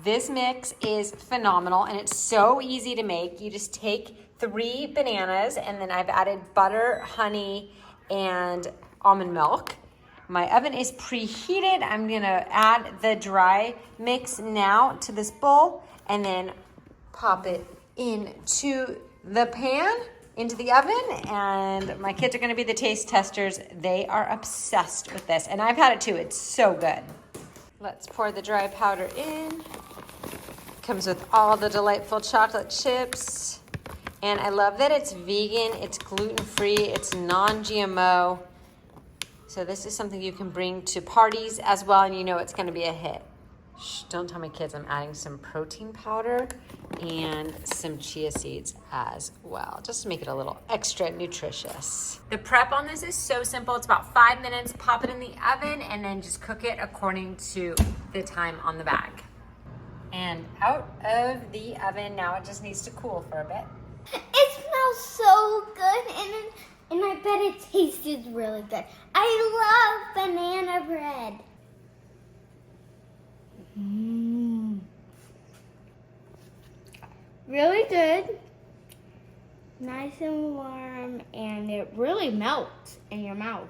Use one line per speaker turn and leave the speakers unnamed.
This mix is phenomenal and it's so easy to make. You just take 3 bananas and then I've added butter, honey, and almond milk. My oven is preheated. I'm gonna add the dry mix now to this bowl and then pop it into the pan, into the oven, and my kids are gonna be the taste testers. They are obsessed with this, and I've had it too. It's so good. Let's pour the dry powder in. Comes with all the delightful chocolate chips. And I love that it's vegan, it's gluten-free, it's non-GMO. So this is something you can bring to parties as well, and you know it's gonna be a hit. Shh, don't tell my kids I'm adding some protein powder and some chia seeds as well, just to make it a little extra nutritious. The prep on this is so simple. It's about 5 minutes. Pop it in the oven and then just cook it according to the time on the bag. And out of the oven, now it just needs to cool for a bit.
It smells so good, and I bet it tasted really good. I love banana bread. Really good. Nice and warm, and it really melts in your mouth.